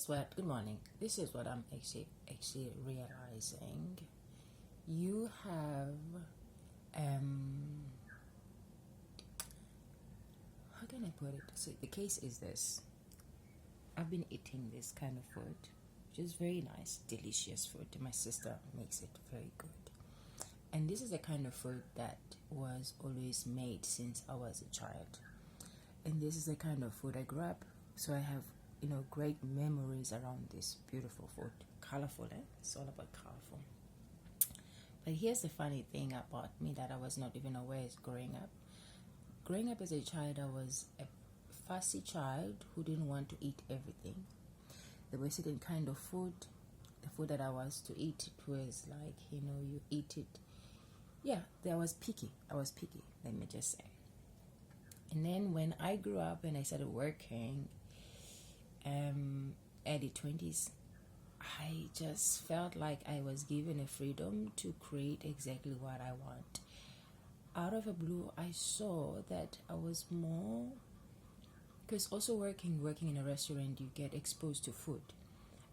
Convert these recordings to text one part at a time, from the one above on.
Good morning. This is what I'm actually realizing. You have how can I put it? So the case is this. I've been eating this kind of food, which is very nice, delicious food. My sister makes it very good. And this is the kind of food that was always made since I was a child. And this is the kind of food I grew up. So I have great memories around this beautiful food. Colorful, eh? It's all about colorful. But here's the funny thing about me that I was not even aware is growing up. Growing up as a child, I was a fussy child who didn't want to eat everything. There were certain kind of food, the food that I was to eat, it was like, you eat it. Yeah, I was picky, let me just say. And then when I grew up and I started working, early 20s, I just felt like I was given a freedom to create exactly what I want. Out of the blue, I saw that I was more, because also working in a restaurant, you get exposed to food,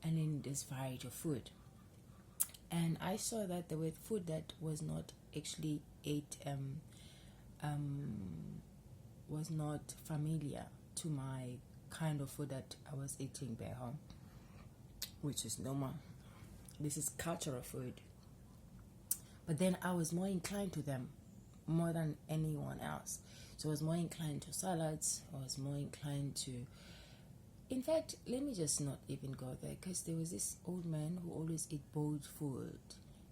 and then there's variety of food. And I saw that there were food that was not actually was not familiar to my kind of food that I was eating back home, which is normal. This is cultural food. But then I was more inclined to them more than anyone else. So I was more inclined to salads. I was more inclined to... In fact, let me just not even go there, because there was this old man who always ate boiled food.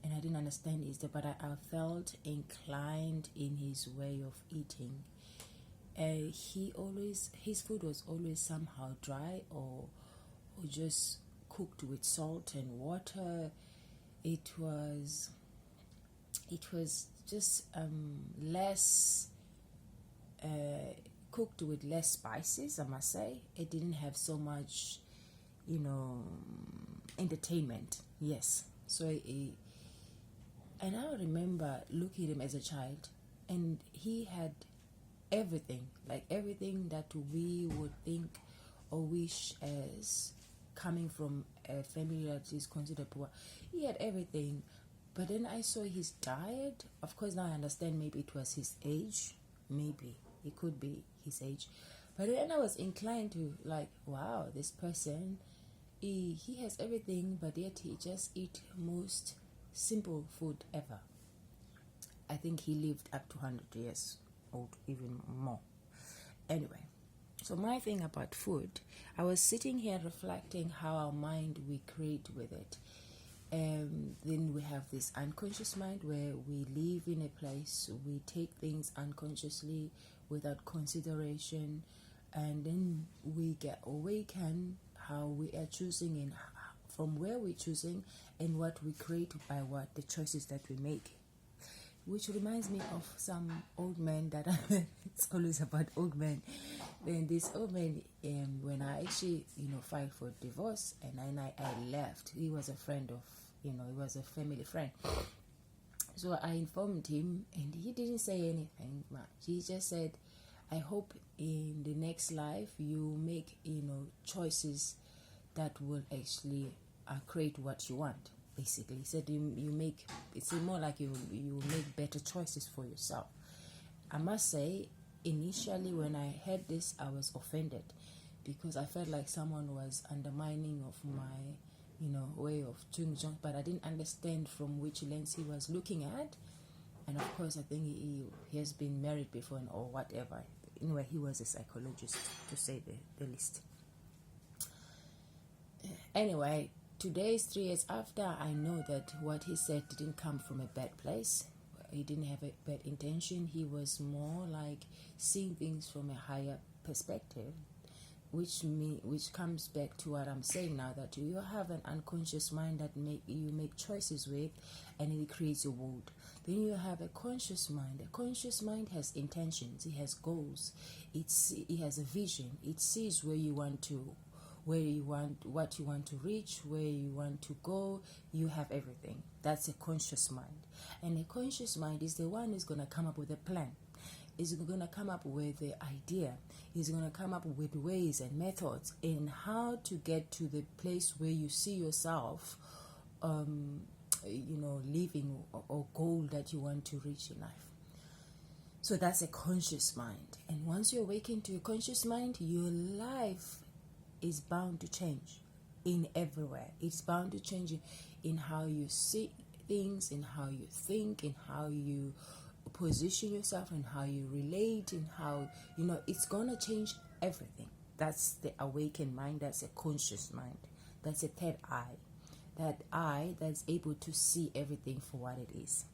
And I didn't understand it, but I felt inclined in his way of eating. His food was always somehow dry or just cooked with salt and water. It was just less cooked with less spices, I must say. It didn't have so much entertainment. Yes. So and I remember looking at him as a child, and he had everything that we would think or wish as coming from a family that is considered poor. He had everything. But then I saw his diet. Of course, now I understand maybe it was his age. Maybe it could be his age. But then I was inclined to like, wow, this person, he has everything, but yet he just eat most simple food ever. I think he lived up to 100 years old, even more. Anyway, so my thing about food, I was sitting here reflecting how our mind we create with it. Then we have this unconscious mind where we live in a place, we take things unconsciously without consideration, and then we get awaken how we are choosing and from where we're choosing and what we create by what the choices that we make. Which reminds me of some old man that it's always about old men. Then this old man, when I actually, filed for divorce and then I left, he was a friend of, he was a family friend. So I informed him and he didn't say anything much. He just said, I hope in the next life you make, choices that will actually create what you want. Basically, he said you make, it's more like you make better choices for yourself. I must say, initially when I heard this, I was offended because I felt like someone was undermining of my, way of doing things, but I didn't understand from which lens he was looking at. And of course, I think he has been married before or whatever. Anyway, he was a psychologist, to say the least. Anyway, today is 3 years after. I know that what he said didn't come from a bad place. He didn't have a bad intention. He was more like seeing things from a higher perspective, which comes back to what I'm saying now, that you have an unconscious mind that you make choices with, and it creates a world. Then you have a conscious mind. A conscious mind has intentions. It has goals. It has a vision. It sees what you want to reach, where you want to go. You have everything. That's a conscious mind. And a conscious mind is the one who's going to come up with a plan. is going to come up with the idea, is going to come up with ways and methods in how to get to the place where you see yourself, living or goal that you want to reach in life. So that's a conscious mind. And once you awaken to your conscious mind, your life is bound to change in everywhere. It's bound to change in how you see things, in how you think, in how you position yourself, and how you relate, and how, it's going to change everything. That's the awakened mind. That's a conscious mind. That's a third eye. That eye that's able to see everything for what it is.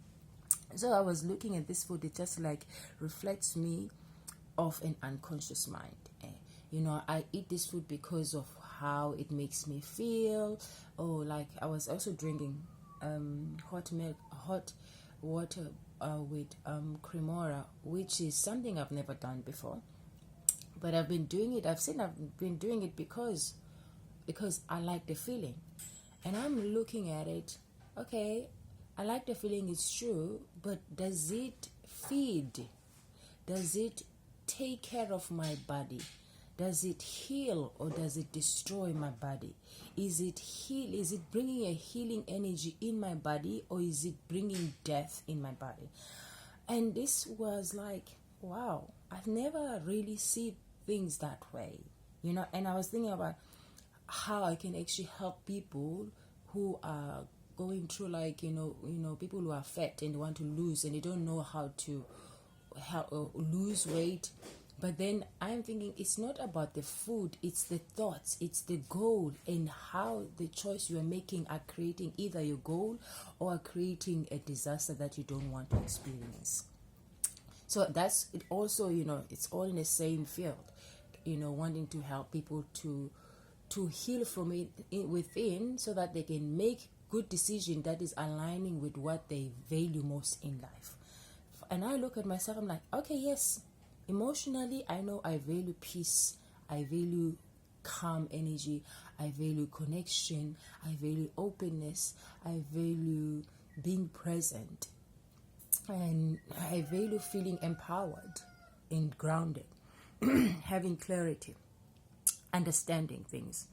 So I was looking at this food. It just like reflects me of an unconscious mind. I eat this food because of how it makes me feel. Like I was also drinking hot water with cremora, which is something I've never done before. But I've been doing it. I've been doing it because I like the feeling. And I'm looking at it, okay, I like the feeling, it's true, but does it feed? Does it take care of my body? Does it heal or does it destroy my body? Is it bringing a healing energy in my body, or is it bringing death in my body? And this was like, wow, I've never really seen things that way, and I was thinking about how I can actually help people who are going through, like, people who are fat and want to lose and they don't know how to lose weight. But then I'm thinking it's not about the food, it's the thoughts, it's the goal, and how the choice you are making are creating either your goal or are creating a disaster that you don't want to experience. So that's it. Also, it's all in the same field, wanting to help people to heal from it within, so that they can make good decision that is aligning with what they value most in life. And I look at myself, I'm like, okay, yes, emotionally, I know I value peace, I value calm energy, I value connection, I value openness, I value being present, and I value feeling empowered and grounded, having clarity, understanding things.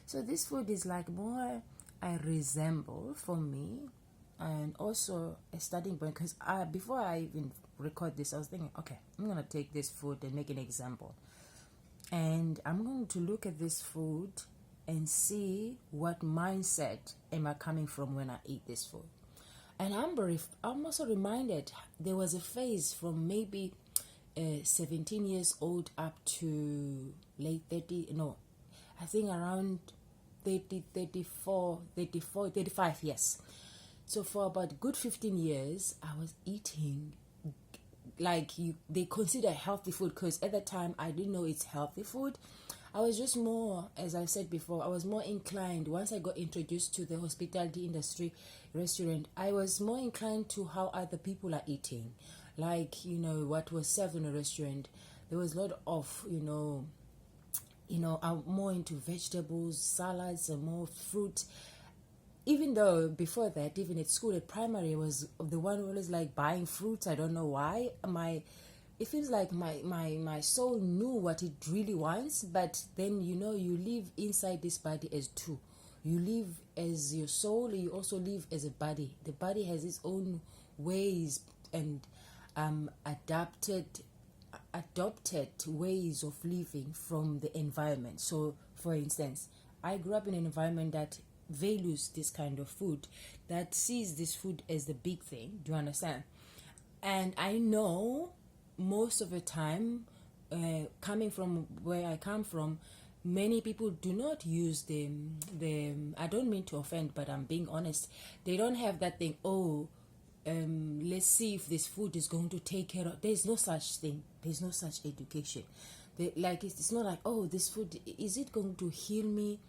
So this food is like more I resemble for me, and also a starting point, because before I even record this, I was thinking, okay, I'm going to take this food and make an example. And I'm going to look at this food and see what mindset am I coming from when I eat this food. And I'm also reminded there was a phase from maybe 17 years old up to late 30, I think around 30, 34, 35, yes. So for about good 15 years, I was eating they consider healthy food, because at the time I didn't know it's healthy food. I was just more, as I said before, I was more inclined, once I got introduced to the hospitality industry, restaurant, I was more inclined to how other people are eating. Like, what was served in a restaurant. There was a lot of, I'm more into vegetables, salads, and more fruit. Even though before that, even at school, at primary, I was the one who was like buying fruits. I don't know why. It feels like my soul knew what it really wants, but then, you live inside this body as two. You live as your soul, you also live as a body. The body has its own ways and adopted ways of living from the environment. So, for instance, I grew up in an environment that values this kind of food, that sees this food as the big thing. Do you understand? And I know most of the time, coming from where I come from, many people do not use the I don't mean to offend, but I'm being honest. They don't have that thing, let's see if this food is going to take care of. There's no such thing. There's no such education. It's not like, this food, is it going to heal me?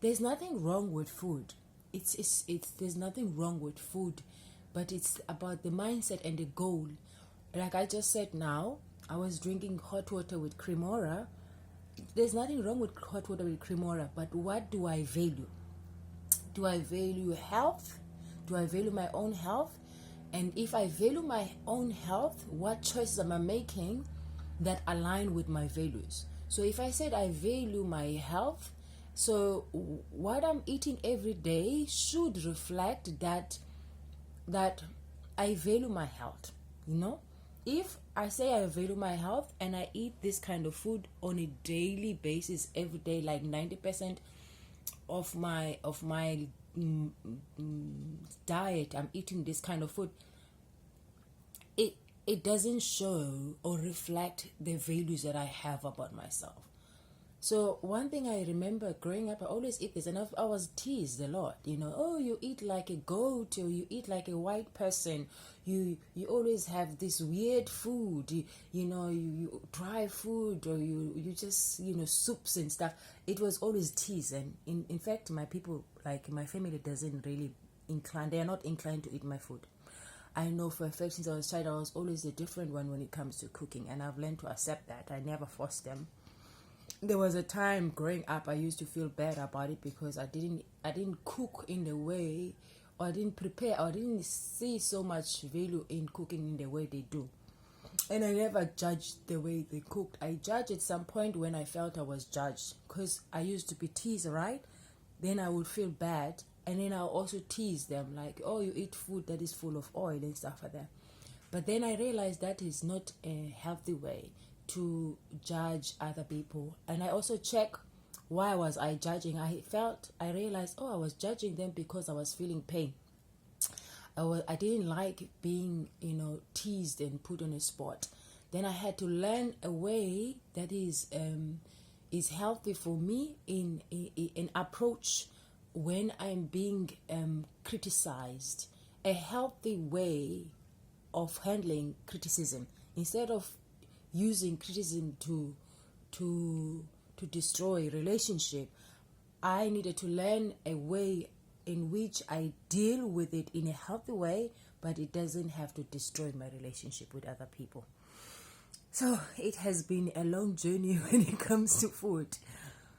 There's nothing wrong with food. There's nothing wrong with food, but it's about the mindset and the goal. Like I just said now, I was drinking hot water with cremora. There's nothing wrong with hot water with cremora, but what do I value? Do I value health? Do I value my own health? And if I value my own health, what choices am I making that align with my values? So if I said I value my health, so what I'm eating every day should reflect that I value my health. If I say I value my health and I eat this kind of food on a daily basis every day, like 90% of my diet, I'm eating this kind of food, it doesn't show or reflect the values that I have about myself. So one thing I remember growing up, I always eat this, and I was teased a lot. Oh, you eat like a goat, or you eat like a white person. You always have this weird food. You dry food, or you just soups and stuff. It was always teased, and in fact, my people, like my family, doesn't really incline. They are not inclined to eat my food. I know for a fact since I was a child, I was always the different one when it comes to cooking, and I've learned to accept that. I never forced them. There was a time growing up I used to feel bad about it because I didn't cook in the way, or I didn't prepare, or I didn't see so much value in cooking in the way they do. And I never judged the way they cooked. I judged at some point when I felt I was judged, because I used to be teased, right? Then I would feel bad, and then I'll also tease them like, oh, you eat food that is full of oil and stuff like that. But then I realized that is not a healthy way to judge other people. And I also check, why was I judging? I realized, I was judging them because I was feeling pain. I didn't like being teased and put on a spot. Then I had to learn a way that is healthy for me in an approach when I'm being criticized, a healthy way of handling criticism, instead of using criticism to destroy relationship. I needed to learn a way in which I deal with it in a healthy way, but it doesn't have to destroy my relationship with other people. So it has been a long journey when it comes to food,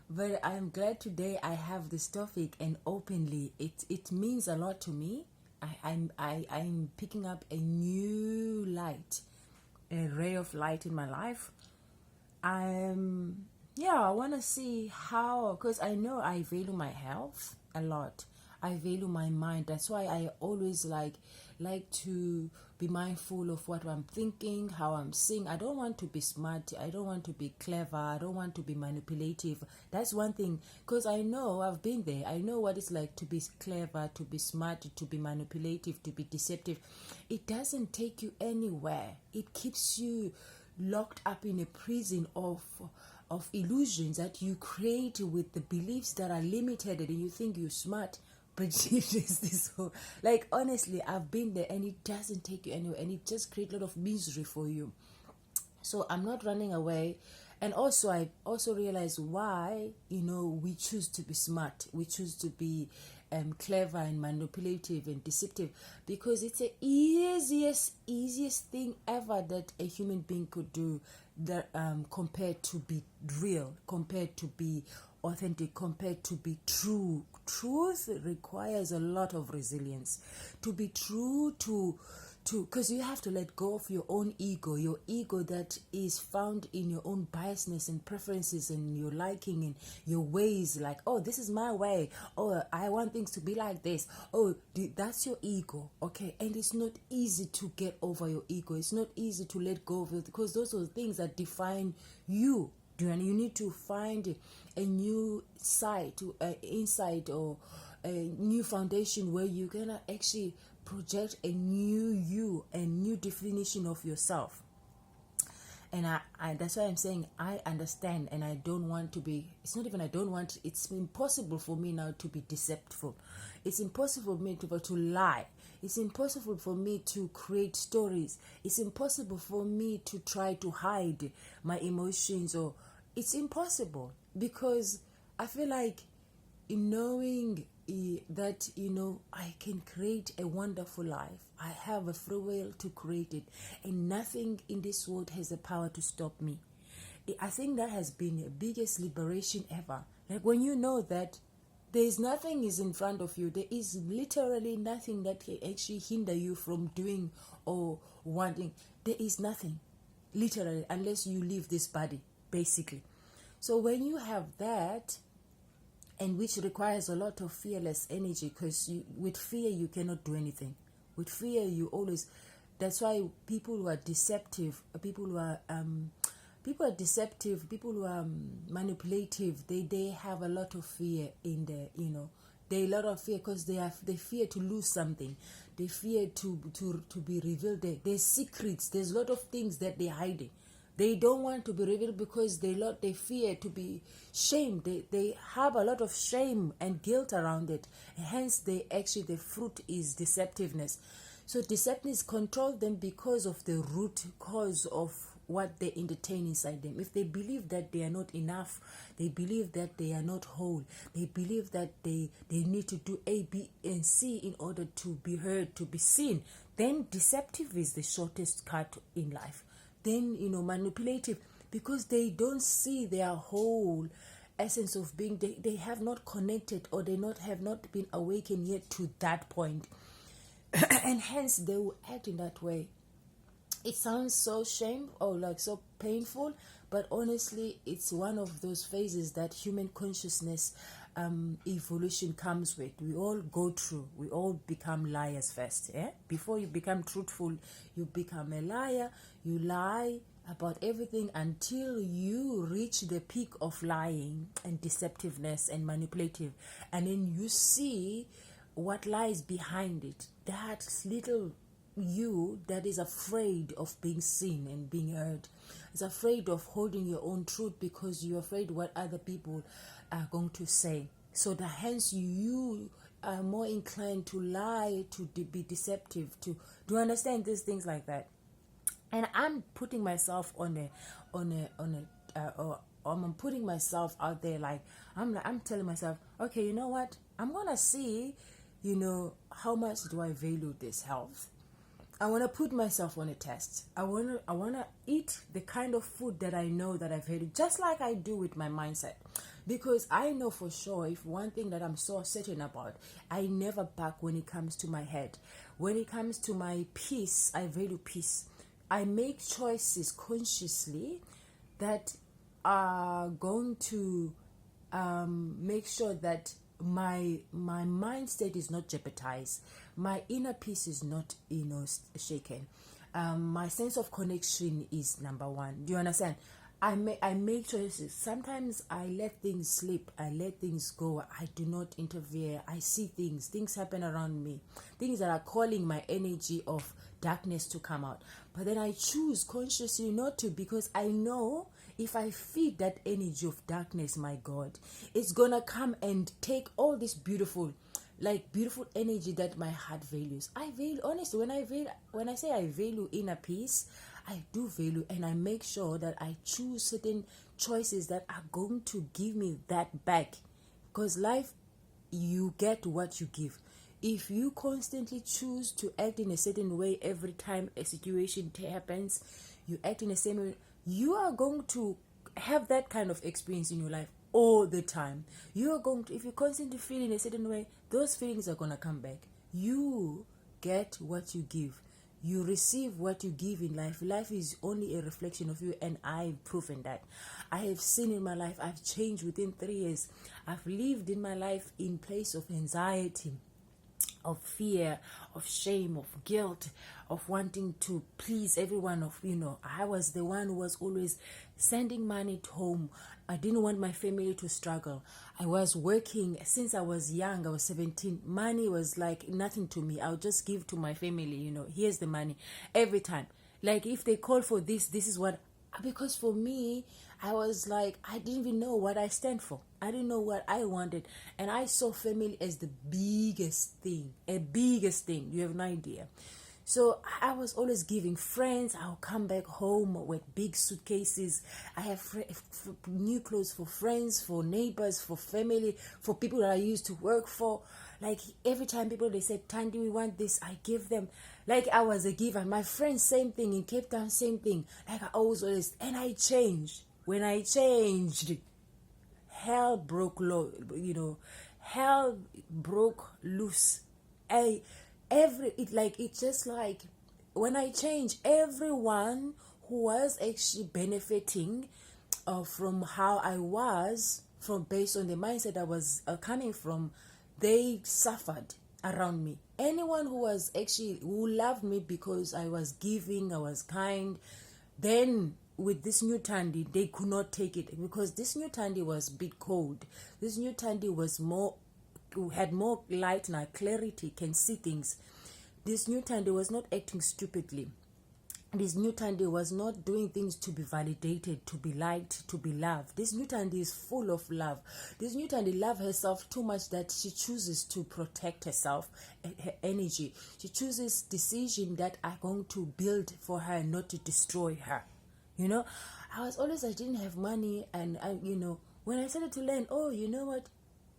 but I'm glad today I have this topic, and openly it means a lot to me. I'm picking up a new light, a ray of light in my life. I want to see how, because I know I value my health a lot. I value my mind. That's why I always like to be mindful of what I'm thinking, how I'm seeing. I don't want to be smart. I don't want to be clever. I don't want to be manipulative. That's one thing, because I know I've been there. I know what it's like to be clever, to be smart, to be manipulative, to be deceptive. It doesn't take you anywhere. It keeps you locked up in a prison of illusions that you create with the beliefs that are limited, and you think you're smart, but it is this whole, like, honestly, I've been there, and it doesn't take you anywhere, and it just creates a lot of misery for you. So I'm not running away. And also I also realize why we choose to be smart, we choose to be clever and manipulative and deceptive, because it's the easiest thing ever that a human being could do, that compared to be real, compared to be authentic, compared to be true. Truth requires a lot of resilience. To be true to because you have to let go of your own ego, your ego that is found in your own biasness and preferences and your liking and your ways, like, oh, this is my way, oh, I want things to be like this, oh, that's your ego. Okay, and it's not easy to get over your ego. It's not easy to let go of it, because those are the things that define you. And you need to find a new side, insight, or a new foundation where you're gonna actually project a new you, a new definition of yourself. And I that's why I'm saying I understand, and I don't want to be, it's not even I don't want, it's impossible for me now to be deceptive. It's impossible for me to lie. It's impossible for me to create stories. It's impossible for me to try to hide my emotions, or it's impossible, because I feel like knowing that I can create a wonderful life. I have a free will to create it, and nothing in this world has the power to stop me. I think that has been the biggest liberation ever. Like, when you know that There is nothing is in front of you. There is literally nothing that can actually hinder you from doing or wanting. There is nothing, literally, unless you leave this body, basically. So when you have that, and which requires a lot of fearless energy, because with fear you cannot do anything. With fear you always, that's why people who are deceptive, people who are deceptive, people who are manipulative, they have a lot of fear in their, they a lot of fear because they fear to lose something. They fear to be revealed. There's secrets. There's a lot of things that they're hiding. They don't want to be revealed because they fear to be shamed. They have a lot of shame and guilt around it. Hence, the fruit is deceptiveness. So deceptiveness controls them because of the root cause of what they entertain inside them. If they believe that they are not enough, they believe that they are not whole, they believe that they need to do A, B, and C in order to be heard, to be seen, then deceptive is the shortest cut in life. Then, manipulative, because they don't see their whole essence of being. They have not connected, or have not been awakened yet to that point. And hence they will act in that way. It sounds so shameful or like so painful, but honestly, it's one of those phases that human consciousness evolution comes with. We all go through. We all become liars first. Before you become truthful, you become a liar. You lie about everything until you reach the peak of lying and deceptiveness and manipulative, and then you see what lies behind it. That little you that is afraid of being seen and being heard, is afraid of holding your own truth because you're afraid what other people are going to say. So that hence you are more inclined to lie, to be deceptive, to understand these things like that. And I'm putting myself I'm putting myself out there. Like I'm telling myself, okay, you know what? I'm gonna see, how much do I value this health? I want to put myself on a test. I want to eat the kind of food that I know that I value, just like I do with my mindset. Because I know for sure, if one thing that I'm so certain about, I never back when it comes to my head. When it comes to my peace, I value peace. I make choices consciously that are going to make sure that my mind state is not jeopardized. My inner peace is not, shaken. My sense of connection is number one. Do you understand? I make choices. Sometimes I let things slip. I let things go. I do not interfere. I see things happen around me, things that are calling my energy of darkness to come out. But then I choose consciously not to, because I know if I feed that energy of darkness, my God, it's gonna come and take all this beautiful energy that my heart values. I value, honestly, when I say I value inner peace, I do value, and I make sure that I choose certain choices that are going to give me that back. Because life, you get what you give. If you constantly choose to act in a certain way every time a situation happens, you act in the same way, you are going to have that kind of experience in your life all the time. You are going to, if you constantly feel in a certain way, those feelings are going to come back. You get what you give. You receive what you give in life. Life is only a reflection of you, and I've proven that. I have seen in my life, I've changed within 3 years. I've lived in my life in place of anxiety, of fear, of shame, of guilt, of wanting to please everyone. I was the one who was always sending money to home. I didn't want my family to struggle. I was working since I was young. I was 17. Money was like nothing to me. I would just give to my family, here's the money every time. Like if they call for this is what, because for me, I was like, I didn't even know what I stand for. I didn't know what I wanted. And I saw family as the biggest thing. You have no idea. So I was always giving friends. I'll come back home with big suitcases. I have new clothes for friends, for neighbors, for family, for people that I used to work for. Like every time they said, Tandy, we want this, I give them. Like I was a giver. My friends, same thing. In Cape Town, same thing. Like I always, and I changed. When I changed, hell broke low, hell broke loose. It's just like when I change, everyone who was actually benefiting from how I was, from based on the mindset I was coming from, they suffered around me. Anyone who loved me because I was giving, I was kind, then with this new Tandy, they could not take it, because this new Tandy was a bit cold. This new Tandy had more light and clarity, can see things. This new Tandy was not acting stupidly. This new Tandy was not doing things to be validated, to be liked, to be loved. This new Tandy is full of love. This new Tandy loves herself too much that she chooses to protect herself, her energy. She chooses decisions that are going to build for her, not to destroy her. You know, I didn't have money, and when I started to learn, oh, you know what?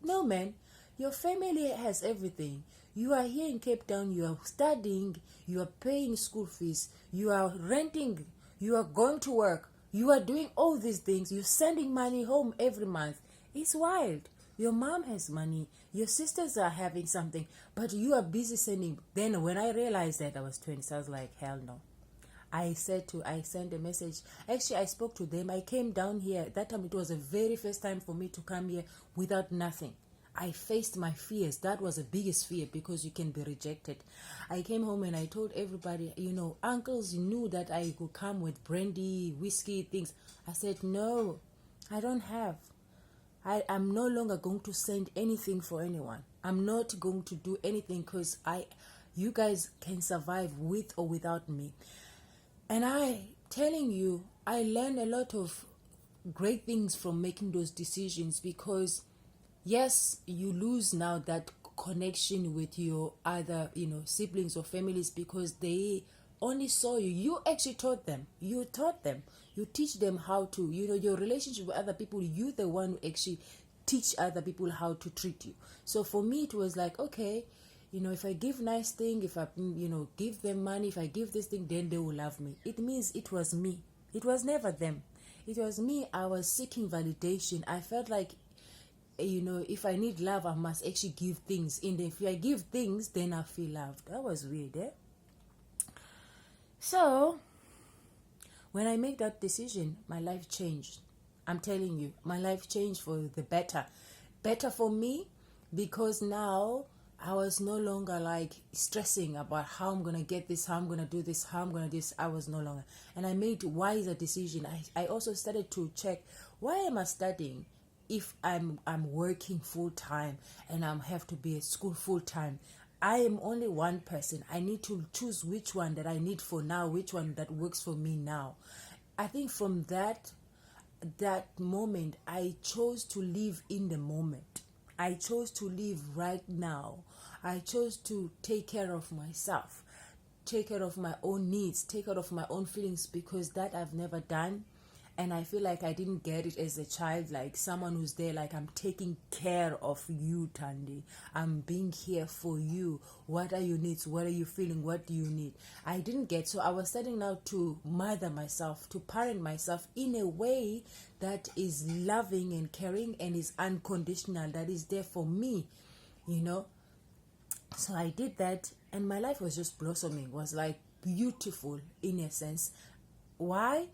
No, man, your family has everything. You are here in Cape Town, you are studying, you are paying school fees, you are renting, you are going to work, you are doing all these things, you're sending money home every month. It's wild. Your mom has money, your sisters are having something, but you are busy sending. Then when I realized that, I was 20, so I was like, hell no. I sent a message. Actually, I spoke to them. I came down here. That time, it was the very first time for me to come here without nothing. I faced my fears. That was the biggest fear, because you can be rejected. I came home and I told everybody, uncles knew that I could come with brandy, whiskey, things. I said, no, I don't have. I'm no longer going to send anything for anyone. I'm not going to do anything, because you guys can survive with or without me. And telling you, I learned a lot of great things from making those decisions, because yes, you lose now that connection with your other, siblings or families, because they only saw you. You actually taught them. You taught them. You teach them how to, your relationship with other people, you the one who actually teach other people how to treat you. So for me, it was like, okay, if I give nice thing, if I, give them money, if I give this thing, then they will love me. It means it was me. It was never them. It was me. I was seeking validation. I felt like, if I need love, I must actually give things. And if I give things, then I feel loved. That was weird, eh? So, when I made that decision, my life changed. I'm telling you, my life changed for the better. Better for me, because now I was no longer like stressing about how I'm going to get this, how I'm going to do this, how I'm going to do this. I was no longer. And I made wiser decision. I also started to check, why am I studying if I'm working full time and I have to be at school full time? I am only one person. I need to choose which one that I need for now, which one that works for me now. I think from that moment, I chose to live in the moment. I chose to live right now. I chose to take care of myself, take care of my own needs, take care of my own feelings, because that I've never done. And I feel like I didn't get it as a child, like someone who's there, like, I'm taking care of you, Tandy. I'm being here for you. What are your needs? What are you feeling? What do you need? I didn't get. So I was starting now to mother myself, to parent myself in a way that is loving and caring and is unconditional, that is there for me, So I did that, and my life was just blossoming. It was like beautiful in a sense. Why?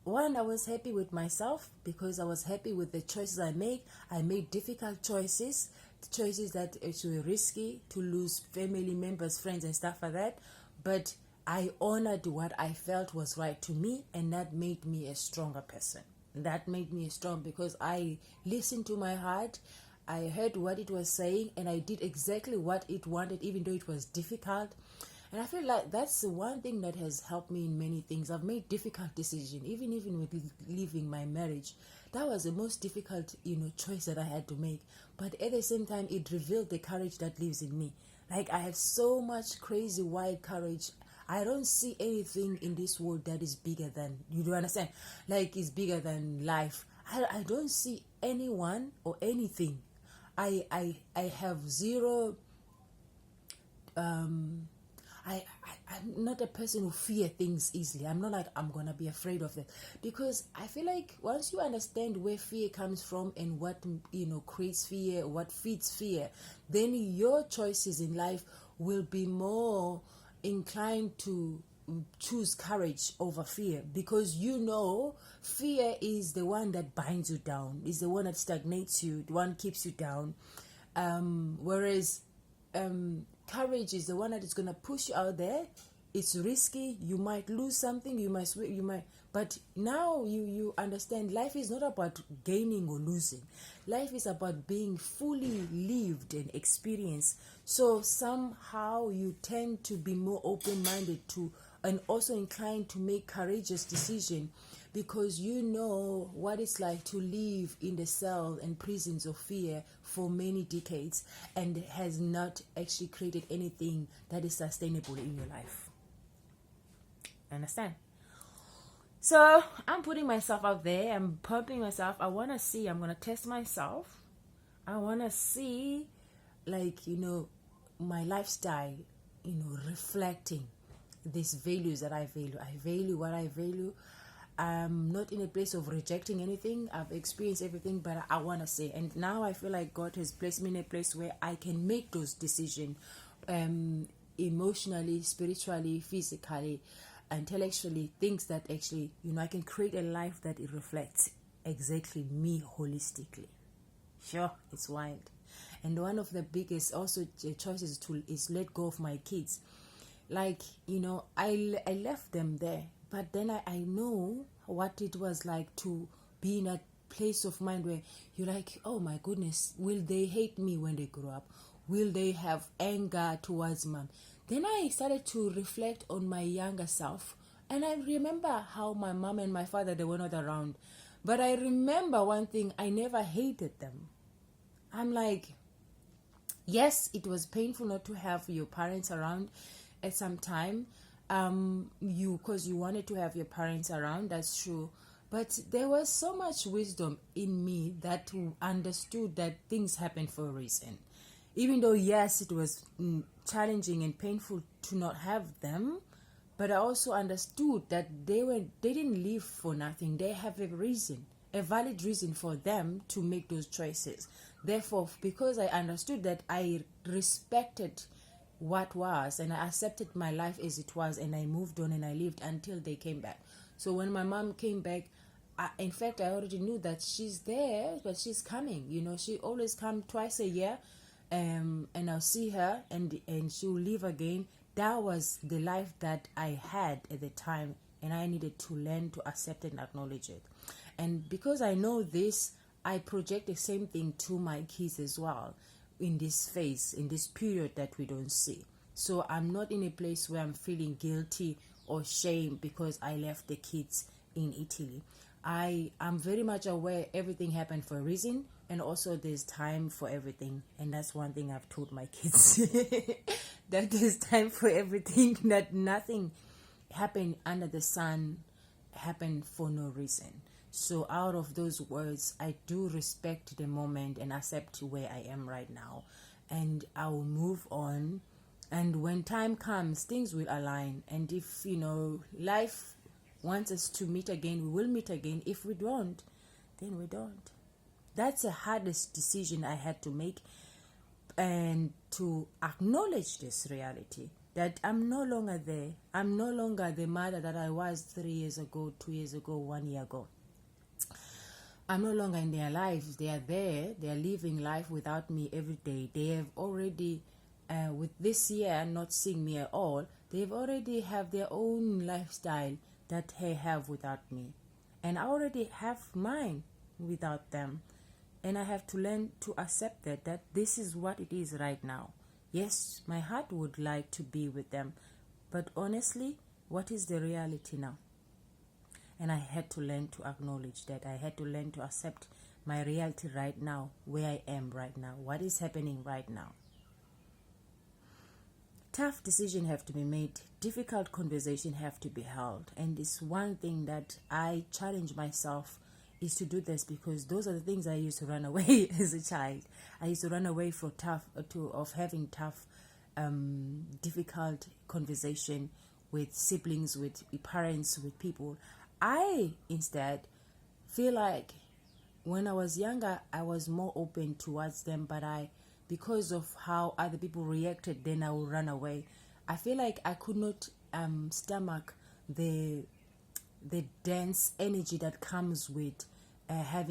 One, I was happy with myself, because I was happy with the choices I made. I made difficult choices that were risky, to lose family members, friends, and stuff like that. But I honored what I felt was right to me, and that made me a stronger person. That made me strong, because I listened to my heart. I heard what it was saying, and I did exactly what it wanted, even though it was difficult. And I feel like that's the one thing that has helped me in many things. I've made difficult decisions, even with leaving my marriage. That was the most difficult, choice that I had to make. But at the same time, it revealed the courage that lives in me. Like, I have so much crazy, wild courage. I don't see anything in this world that is bigger than, you do understand? Like, it's bigger than life. I don't see anyone or anything. I have zero, I'm not a person who fear things easily. I'm not like I'm gonna be afraid of it, because I feel like once you understand where fear comes from and what creates fear, what feeds fear, then your choices in life will be more inclined to choose courage over fear, because fear is the one that binds you down, is the one that stagnates you, the one keeps you down, whereas courage is the one that is going to push you out there. It's risky, you might lose something, you might, but now you understand life is not about gaining or losing. Life is about being fully lived and experienced. So somehow you tend to be more open-minded to, and also inclined to make courageous decisions, because you know what it's like to live in the cell and prisons of fear for many decades, and has not actually created anything that is sustainable in your life. Understand? So I'm putting myself out there, I'm pumping myself. I want to see, I'm going to test myself. I want to see, my lifestyle, reflecting these values that I value. I value what I value. I'm not in a place of rejecting anything. I've experienced everything, but I want to say, and now I feel like God has placed me in a place where I can make those decisions, emotionally, spiritually, physically, intellectually, things that actually, I can create a life that it reflects exactly me holistically. Sure, it's wild. And one of the biggest also choices is let go of my kids. I left them there, but then I know what it was like to be in a place of mind where you're like, oh my goodness, will they hate me when they grow up? Will they have anger towards mom? Then I started to reflect on my younger self, and I remember how my mom and my father, they were not around. But I remember one thing, I never hated them. I'm like, yes, it was painful not to have your parents around at some time, because you wanted to have your parents around, that's true. But there was so much wisdom in me that understood that things happen for a reason. Even though, yes, it was challenging and painful to not have them, but I also understood that they didn't live for nothing. They have a reason, a valid reason for them to make those choices. Therefore, because I understood that, I respected what was, and I accepted my life as it was, and I moved on and I lived until they came back. So when my mom came back, in fact, I already knew that she's there, but she's coming. She always come twice a year, and I'll see her, and she'll leave again. That was the life that I had at the time, and I needed to learn to accept and acknowledge it. And because I know this, I project the same thing to my kids as well, in this phase, in this period that we don't see. So I'm not in a place where I'm feeling guilty or shame because I left the kids in Italy. I'm very much aware everything happened for a reason, and also there's time for everything. And that's one thing I've told my kids, that there's time for everything, that nothing happened under the sun happened for no reason. So out of those words, I do respect the moment and accept where I am right now, and I will move on. And when time comes, things will align. And if life wants us to meet again, we will meet again. If we don't, then we don't. That's the hardest decision I had to make, and to acknowledge this reality, that I'm no longer there. I'm no longer the mother that I was 3 years ago, 2 years ago, 1 year ago. I'm no longer in their lives. They are there. They are living life without me every day. They have already, with this year not seeing me at all, they've already have their own lifestyle that they have without me. And I already have mine without them. And I have to learn to accept that this is what it is right now. Yes, my heart would like to be with them. But honestly, what is the reality now? And I had to learn to acknowledge that. I had to learn to accept my reality right now, where I am right now, what is happening right now. Tough decisions have to be made. Difficult conversations have to be held. And this one thing that I challenge myself is to do this, because those are the things I used to run away as a child. I used to run away of having tough difficult conversation with siblings, with parents, with people. I instead feel like when I was younger, I was more open towards them, but because of how other people reacted, then I would run away. I feel like I could not stomach the dense energy that comes with having